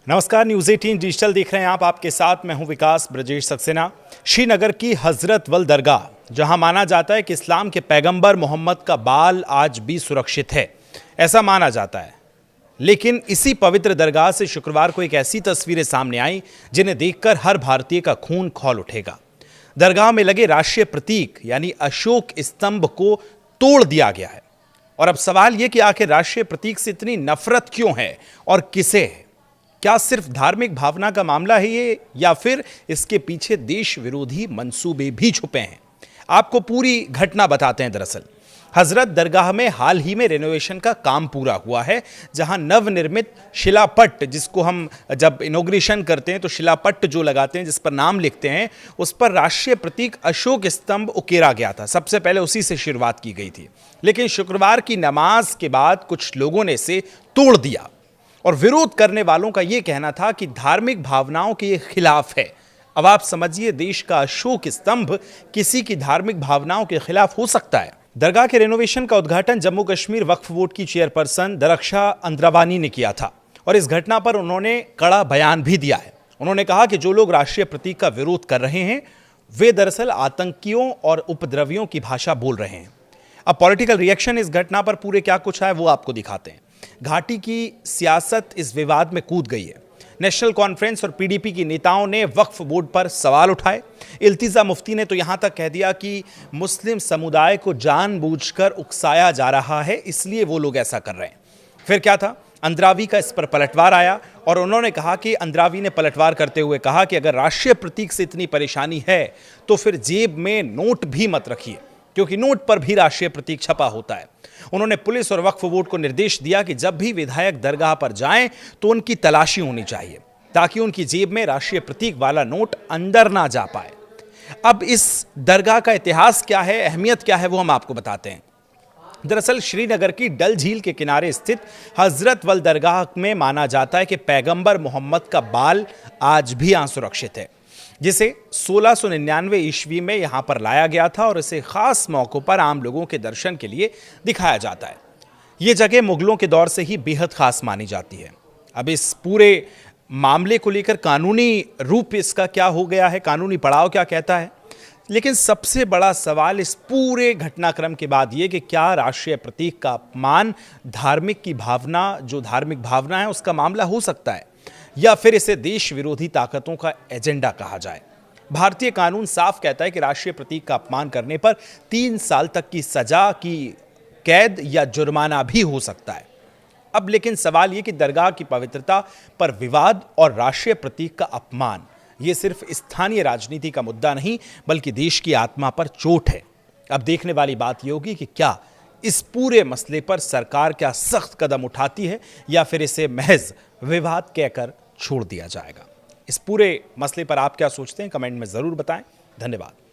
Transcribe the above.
नमस्कार, news 18 digital देख रहे हैं आप। आपके साथ मैं हूं विकास ब्रजेश सक्सेना। श्रीनगर की हजरत वल दरगाह, जहां माना जाता है कि इस्लाम के पैगंबर मोहम्मद का बाल आज भी सुरक्षित है, ऐसा माना जाता है। लेकिन इसी पवित्र दरगाह से शुक्रवार को एक ऐसी तस्वीरें सामने आई जिन्हें देखकर हर भारतीय का खून खौल उठेगा। दरगाह में लगे राष्ट्रीय प्रतीक यानी अशोक स्तंभ को तोड़ दिया गया है। और अब सवाल यह कि आखिर राष्ट्रीय प्रतीक से इतनी नफरत क्यों है और किसे है? क्या सिर्फ धार्मिक भावना का मामला है ये, या फिर इसके पीछे देश विरोधी मंसूबे भी छुपे हैं? आपको पूरी घटना बताते हैं। दरअसल हजरत दरगाह में हाल ही में रेनोवेशन का काम पूरा हुआ है, जहां नवनिर्मित शिलापट्ट, जिसको हम जब इनॉग्रेशन करते हैं तो शिलापट्ट जो लगाते हैं, जिस पर नाम लिखते हैं, उस पर राष्ट्रीय प्रतीक अशोक स्तंभ उकेरा गया था। सबसे पहले उसी से शुरुआत की गई थी, लेकिन शुक्रवार की नमाज के बाद कुछ लोगों ने इसे तोड़ दिया। और विरोध करने वालों का यह कहना था कि धार्मिक भावनाओं के खिलाफ है। अब आप समझिए, देश का अशोक स्तंभ किसी की धार्मिक भावनाओं के खिलाफ हो सकता है? दरगाह के रेनोवेशन का उद्घाटन जम्मू कश्मीर वक्फ बोर्ड की चेयरपर्सन दरख्शा अंद्रावानी ने किया था और इस घटना पर उन्होंने कड़ा बयान भी दिया है। उन्होंने कहा कि जो लोग राष्ट्रीय प्रतीक का विरोध कर रहे हैं वे दरअसल आतंकियों और उपद्रवियों की भाषा बोल रहे हैं। अब पॉलिटिकल रिएक्शन इस घटना पर पूरे क्या कुछ है वो आपको दिखाते हैं। घाटी की सियासत इस विवाद में कूद गई है। नेशनल कॉन्फ्रेंस और पीडीपी की नेताओं ने वक्फ बोर्ड पर सवाल उठाए। इल्तिजा मुफ्ती ने तो यहां तक कह दिया कि मुस्लिम समुदाय को जानबूझकर उकसाया जा रहा है, इसलिए वो लोग ऐसा कर रहे हैं। फिर क्या था, अंद्रावी का इस पर पलटवार आया और उन्होंने कहा कि अंद्रावी ने पलटवार करते हुए कहा कि अगर राष्ट्रीय प्रतीक से इतनी परेशानी है तो फिर जेब में नोट भी मत रखिए, क्योंकि नोट पर भी राष्ट्रीय प्रतीक छपा होता है। उन्होंने पुलिस और वक्फ बोर्ड को निर्देश दिया कि जब भी विधायक दरगाह पर जाएं तो उनकी तलाशी होनी चाहिए, ताकि उनकी जेब में राष्ट्रीय प्रतीक वाला नोट अंदर ना जा पाए। अब इस दरगाह का इतिहास क्या है, अहमियत क्या है, वो हम आपको बताते हैं। दरअसल श्रीनगर की डल झील के किनारे स्थित हजरत वल दरगाह में माना जाता है कि पैगंबर मोहम्मद का बाल आज भी असुरक्षित है, जिसे 1699 ईस्वी में यहां पर लाया गया था और इसे खास मौकों पर आम लोगों के दर्शन के लिए दिखाया जाता है। यह जगह मुगलों के दौर से ही बेहद खास मानी जाती है। अब इस पूरे मामले को लेकर कानूनी रूप इसका क्या हो गया है, कानूनी पड़ाव क्या कहता है, लेकिन सबसे बड़ा सवाल इस पूरे घटनाक्रम के बाद यह कि क्या राष्ट्रीय प्रतीक का अपमान धार्मिक की भावना, जो धार्मिक भावना है, उसका मामला हो सकता है, या फिर इसे देश विरोधी ताकतों का एजेंडा कहा जाए। भारतीय कानून साफ कहता है कि राष्ट्रीय प्रतीक का अपमान करने पर 3 साल तक की सजा, की कैद या जुर्माना भी हो सकता है। अब लेकिन सवाल यह कि दरगाह की पवित्रता पर विवाद और राष्ट्रीय प्रतीक का अपमान, यह सिर्फ स्थानीय राजनीति का मुद्दा नहीं बल्कि देश की आत्मा पर चोट है। अब देखने वाली बात यह होगी कि क्या इस पूरे मसले पर सरकार क्या सख्त कदम उठाती है या फिर इसे महज विवाद कहकर छोड़ दिया जाएगा। इस पूरे मसले पर आप क्या सोचते हैं, कमेंट में जरूर बताएं। धन्यवाद।